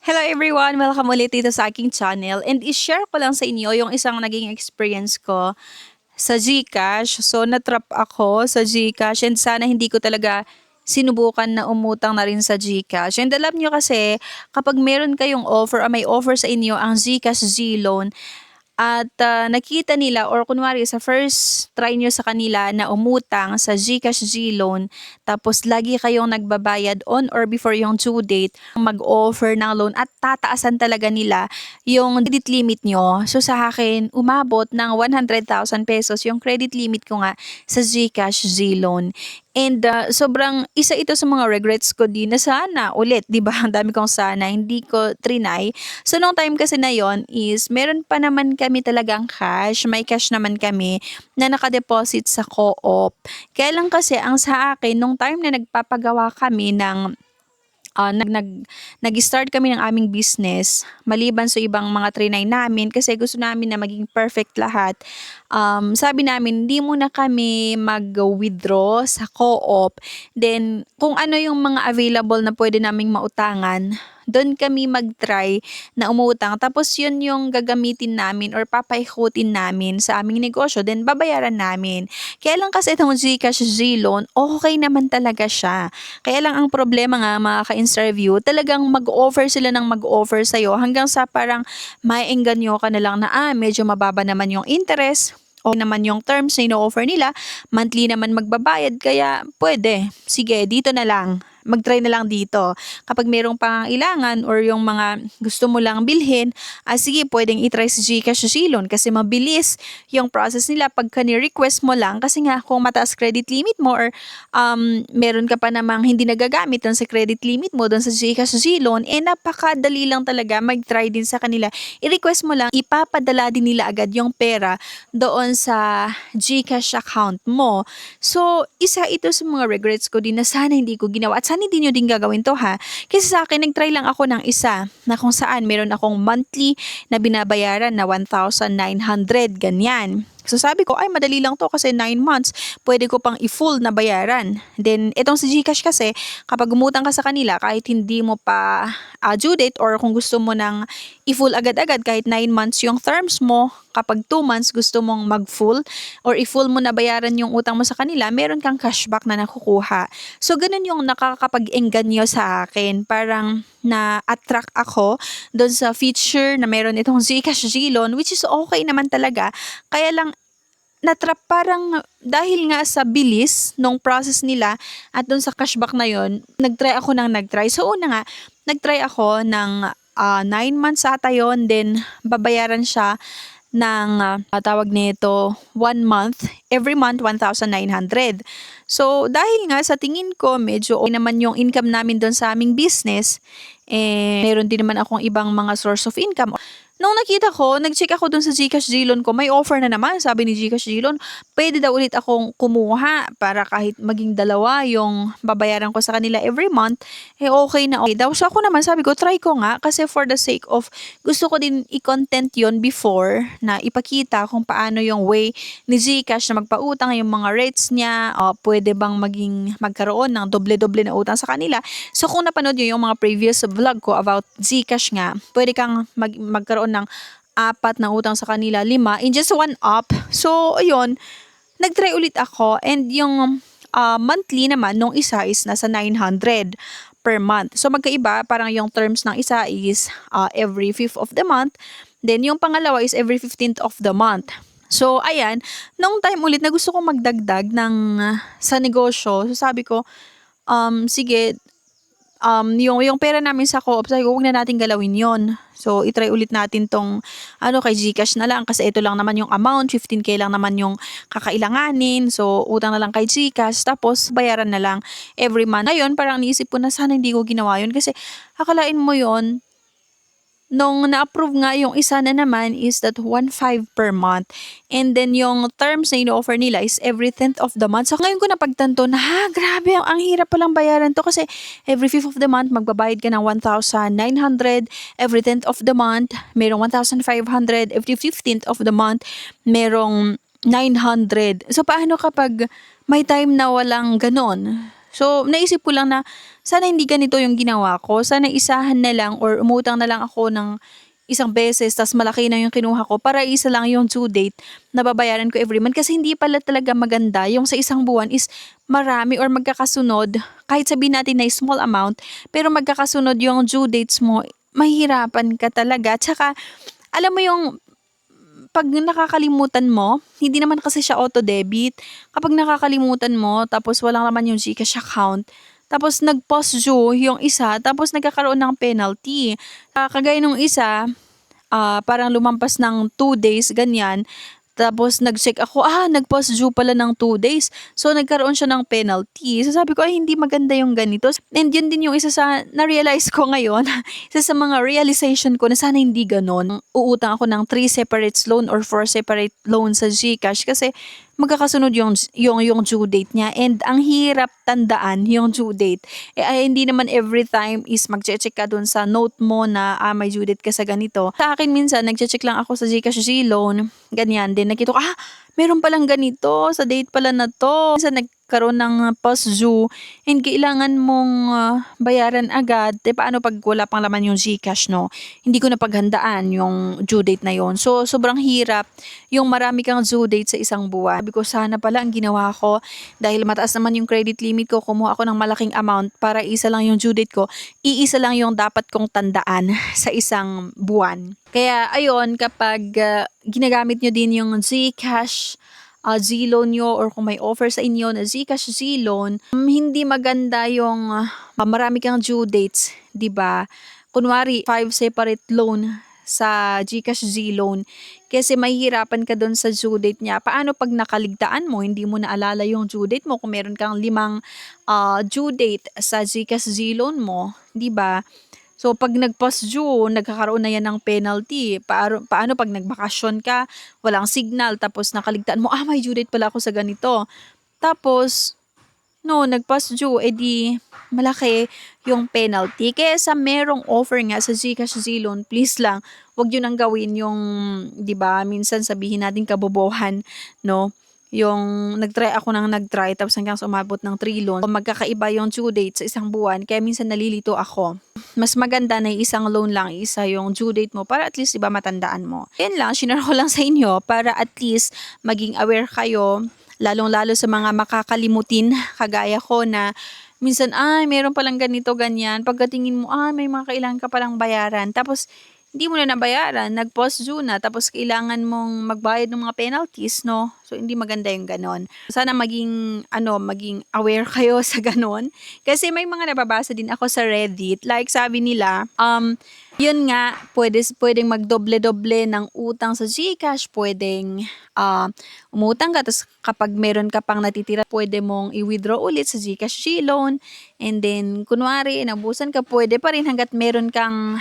Hello everyone! Welcome ulit dito sa aking channel and i-share ko lang sa inyo yung isang naging experience ko sa GCash. So natrap ako sa GCash and sana hindi ko talaga sinubukan na umutang na rin sa GCash. And alam nyo kasi kapag meron kayong offer o may offer sa inyo ang GCash G-Loan, at nakita nila or kunwari sa first try nyo sa kanila na umutang sa GCash G-Loan, tapos lagi kayong nagbabayad on or before yung due date, mag-offer ng loan at tataasan talaga nila yung credit limit nyo. So sa akin, umabot ng 100,000 pesos yung credit limit ko nga sa GCash G-Loan. And sobrang isa ito sa mga regrets ko din na sana ulit, 'di ba? Ang dami kong sana, hindi ko trinay. So nung time kasi na yon is meron pa naman kami talagang cash, may cash naman kami na nakadeposit sa co-op. Kaya lang kasi ang sa akin nung time na nagpapagawa kami ng nag-start kami ng aming business maliban sa ibang mga trinay namin kasi gusto namin na maging perfect lahat. Sabi namin hindi muna kami mag-withdraw sa co-op, then kung ano yung mga available na pwede naming mautangan, doon kami mag-try na umutang. Tapos yun yung gagamitin namin or papaikutin namin sa aming negosyo, then babayaran namin. Kaya lang kasi itong GCash G-Loan, okay naman talaga siya. Kaya lang ang problema nga mga ka-interview, talagang mag-offer sila ng mag-offer sa'yo hanggang sa parang maiengganyo ka na lang na medyo mababa naman yung interest o naman yung terms na ino-offer nila, monthly naman magbabayad kaya pwede, sige dito na lang. Mag-try na lang dito. Kapag merong pangailangan or yung mga gusto mo lang bilhin, sige pwedeng i-try sa GCash G-Loan kasi mabilis yung process nila pagka ni-request mo lang kasi nga kung mataas credit limit mo or meron ka pa namang hindi nagagamit dun sa credit limit mo dun sa GCash G-Loan, napakadali lang talaga mag-try din sa kanila. I-request mo lang, ipapadala din nila agad yung pera doon sa GCash account mo. So, isa ito sa mga regrets ko din na sana hindi ko ginawa at sana hindi nyo din gagawin to ha. Kasi sa akin, nag-try lang ako ng isa na kung saan meron akong monthly na binabayaran na 1,900, ganyan. So sabi ko, ay madali lang to kasi 9 months, pwede ko pang i-full na bayaran. Then, itong si GCash kasi, kapag umutang ka sa kanila, kahit hindi mo pa due date or kung gusto mo nang i-full agad-agad, kahit 9 months yung terms mo, kapag 2 months gusto mong mag-full or i-full mo na bayaran yung utang mo sa kanila, meron kang cashback na nakukuha. So, ganun yung nakakapag-engganyo sa akin. Parang na-attract ako doon sa feature na meron itong GCash G-Loan, which is okay naman talaga. Kaya lang natrap parang dahil nga sa bilis nung process nila at dun sa cashback na yon, nagtry ako ng nagtry. So una nga, nagtry ako ng 9 months ata yun, then babayaran siya ng tawag nito 1 month, every month 1,900. So dahil nga sa tingin ko medyo okay naman yung income namin doon sa aming business, meron din naman akong ibang mga source of income. Nung nakita ko, nag-check ako dun sa GCash G-Loan ko, may offer na naman. Sabi ni GCash G-Loan, pwede daw ulit akong kumuha para kahit maging dalawa yung babayaran ko sa kanila every month, okay na okay daw. So ako naman sabi ko, try ko nga kasi for the sake of gusto ko din i-content yon before na ipakita kung paano yung way ni GCash na magpautang, yung mga rates niya, pwede bang magkaroon ng doble-doble na utang sa kanila. So kung napanood nyo yung mga previous vlog ko about GCash nga, pwede kang magkaroon ng 4 na utang sa kanila, 5 in just one up. So ayun, nagtry ulit ako and yung monthly naman nung isa is nasa 900 per month. So magkaiba, parang yung terms ng isa is every 5th of the month, then yung pangalawa is every 15th of the month. So ayan, nung time ulit na gusto kong magdagdag ng sa negosyo, so sabi ko, sige, yung pera namin sa co-op, sabi ko, huwag na natin galawin yon. So, i-try ulit natin tong, kay GCash na lang kasi ito lang naman yung amount, 15K lang naman yung kakailanganin. So, utang na lang kay GCash, tapos bayaran na lang every month. Ngayon, parang naisip ko na sana hindi ko ginawa yun kasi akalain mo yon, nung na-approve nga yung isa na naman is that 1,500 per month. And then yung terms na ino-offer nila is every 10th of the month. So ngayon ko napagtanto na grabe, ang hirap palang bayaran to kasi every 5th of the month magbabayad ka ng 1,900. Every 10th of the month merong 1,500. Every 15th of the month merong 900. So paano kapag may time na walang ganon? So, naisip ko lang na sana hindi ganito yung ginawa ko. Sana isahan na lang or umutang na lang ako ng isang beses tas malaki na yung kinuha ko para isa lang yung due date na babayaran ko every month. Kasi hindi pala talaga maganda yung sa isang buwan is marami or magkakasunod. Kahit sabihin natin na small amount, pero magkakasunod yung due dates mo, mahihirapan ka talaga. Tsaka, alam mo yung pag nakakalimutan mo, hindi naman kasi siya auto-debit. Kapag nakakalimutan mo, tapos walang laman yung GCash account, tapos nag-pause due yung isa, tapos nagkakaroon ng penalty. Kagaya nung isa, parang lumampas ng 2 days, ganyan. Tapos nag-check ako, nag-pause due pala ng 2 days. So nagkaroon siya ng penalty. So sabi ko, ay hindi maganda yung ganito. And yun din yung isa sa na-realize ko ngayon. Isa sa mga realization ko na sana hindi ganon. Uutang ako ng 3 separate loan or 4 separate loan sa GCash kasi magkakasunod yung due date niya. And ang hirap tandaan yung due date. Ay, hindi naman every time is magche-check ka dun sa note mo na may due date ka sa ganito. Sa akin minsan, nagche-check lang ako sa GCash G-Loan, ganyan din. Nakita ko, meron palang ganito, sa date pala na to. Minsan nagkaroon ng past due and kailangan mong bayaran agad. Paano pag wala pang laman yung GCash, no? Hindi ko na paghandaan yung due date na yon. So, sobrang hirap yung marami kang due date sa isang buwan. Sabi ko, sana pala ang ginawa ko dahil mataas naman yung credit limit ko, kumuha ako ng malaking amount para isa lang yung due date ko. Iisa lang yung dapat kong tandaan sa isang buwan. Kaya ayun, kapag ginagamit nyo din yung GCash Z-loan nyo or kung may offer sa inyo na GCash Z-loan, hindi maganda yung marami kang due dates, 'di ba? Kunwari, 5 separate loan sa GCash Z-loan kasi mahihirapan ka doon sa due date niya. Paano pag nakaligtaan mo, hindi mo naalala yung due date mo kung meron kang 5 due date sa GCash Z-loan mo, 'di ba? So, pag nag-past due, nagkakaroon na yan ng penalty. Paano pag nagbakasyon ka, walang signal, tapos nakaligtaan mo, may due date pala ako sa ganito. Tapos, no, nag-past due, edi malaki yung penalty. Kaya sa merong offer nga sa GCash Z-Loan, please lang, wag yun ang gawin yung, di ba, minsan sabihin natin kabobohan, no? Yung nag-try tapos hanggang sa umabot ng 3 loan. Magkakaiba yung due date sa isang buwan, kaya minsan nalilito ako. Mas maganda na isang loan lang, isa yung due date mo para at least, diba, matandaan mo. Yan lang, sinare ko lang sa inyo para at least maging aware kayo, lalong-lalo sa mga makakalimutin kagaya ko na minsan, meron palang ganito, ganyan. Pagkatingin mo, may mga kailangan ka palang bayaran. Tapos, hindi mo na nabayaran, nag-pause due na, tapos kailangan mong magbayad ng mga penalties, no? So, hindi maganda yung ganon. Sana maging aware kayo sa ganon. Kasi may mga nababasa din ako sa Reddit, like sabi nila, yun nga, pwedeng magdoble-doble ng utang sa GCash, pwedeng umutang ka, tapos kapag meron ka pang natitira, pwede mong i-withdraw ulit sa GCash G-Loan, and then, kunwari, nabusan ka, pwede pa rin hanggat meron kang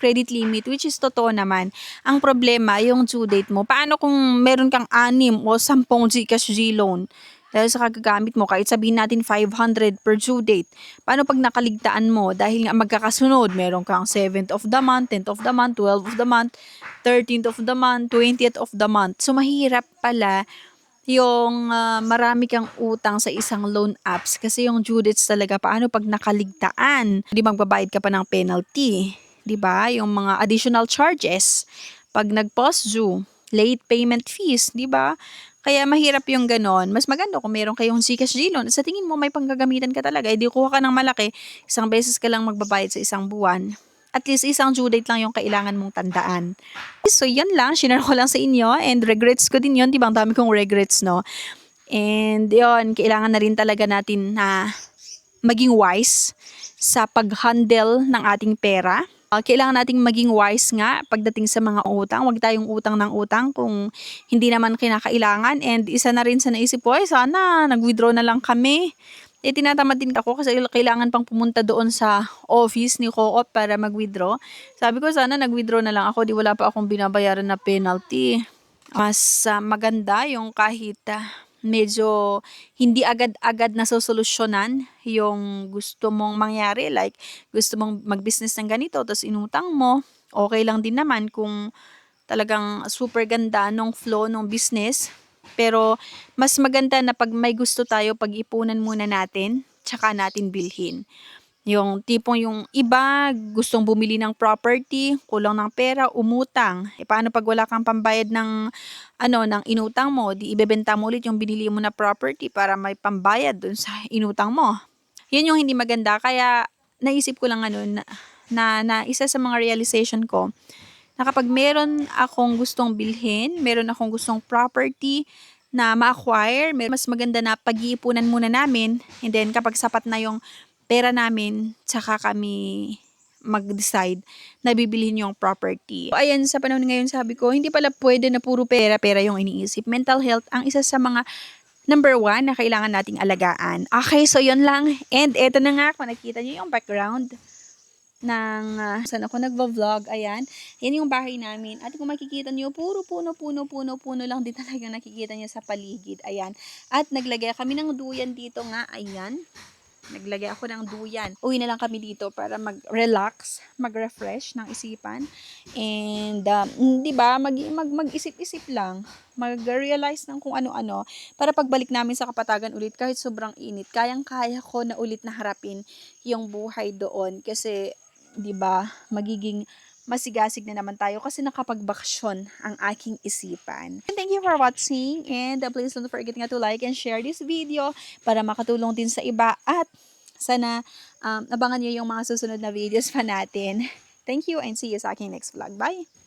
credit limit, which is totoo naman. Ang problema, yung due date mo. Paano kung meron kang 6 o 10 GCash G-Loan? Dahil sa kagagamit mo, kahit sabihin natin 500 per due date. Paano pag nakaligtaan mo? Dahil nga magkakasunod, meron kang 7th of the month, 10th of the month, 12th of the month, 13th of the month, 20th of the month. So, mahirap pala yung marami kang utang sa isang loan apps kasi yung due dates talaga, paano pag nakaligtaan? Hindi magbabayad ka pa ng penalty, 'di ba? Yung mga additional charges pag nag-pause due, late payment fees, 'di ba? Kaya mahirap yung ganon. Mas maganda kung meron kayong GCash G-Loan at sa tingin mo may panggagamitan ka talaga, edi kuha ka ng malaki, isang beses ka lang magbabayad sa isang buwan. At least isang due date lang yung kailangan mong tandaan. So, yun lang. Shinare ko lang sa inyo. And regrets ko din yun. Diba? Ang dami kong regrets, no? And yun, kailangan na rin talaga natin na maging wise sa pag-handle ng ating pera. Kailangan nating maging wise nga pagdating sa mga utang. Huwag tayong utang ng utang kung hindi naman kinakailangan. And isa na rin sa naisip ko, sana nag-withdraw na lang kami. Tinatamad din ako kasi kailangan pang pumunta doon sa office ni Co-op para mag-withdraw. Sabi ko, sana nag-withdraw na lang ako, di wala pa akong binabayaran na penalty. Mas maganda yung kahit medyo hindi agad-agad nasosolusyonan yung gusto mong mangyari. Like, gusto mong mag-business ng ganito, tapos inutang mo. Okay lang din naman kung talagang super ganda nung flow ng business. Pero mas maganda na pag may gusto tayo, pag-ipunan muna natin tsaka natin bilhin. Yung tipong yung iba gustong bumili ng property, kulang ng pera, umutang. E paano pag wala kang pambayad ng ng inutang mo, di ibebenta mo ulit yung binili mo na property para may pambayad dun sa inutang mo. Yun yung hindi maganda. Kaya naisip ko lang na isa sa mga realization ko na kapag meron akong gustong bilhin, meron akong gustong property na ma-acquire, mas maganda na pag-iipunan muna namin, and then kapag sapat na yung pera namin, tsaka kami mag-decide na bibilhin yung property. So, ayan, sa panahon ngayon sabi ko, hindi pala pwede na puro pera-pera yung iniisip. Mental health ang isa sa mga number one na kailangan nating alagaan. Okay, so yun lang. And eto na nga, kung nakita niyo yung background ng saan ako nagvo-vlog, ayan. Yan yung bahay namin. At kung makikita niyo, puro puno lang din talaga nakikita niyo sa paligid. Ayan. At naglagay kami ng duyan dito nga, ayan. Naglagay ako ng duyan. Uwi na lang kami dito para mag-relax, mag-refresh ng isipan. And, 'di ba, mag-isip-isip lang, mag-realize ng kung ano-ano para pagbalik namin sa Kapatagan ulit kahit sobrang init, kayang-kaya ko na ulit na harapin yung buhay doon kasi 'di ba, magiging masigasig na naman tayo kasi nakapagbakasyon ang aking isipan. And thank you for watching, and please don't forget nga to like and share this video para makatulong din sa iba, at sana abangan niyo yung mga susunod na videos pa natin. Thank you and see you sa aking next vlog. Bye!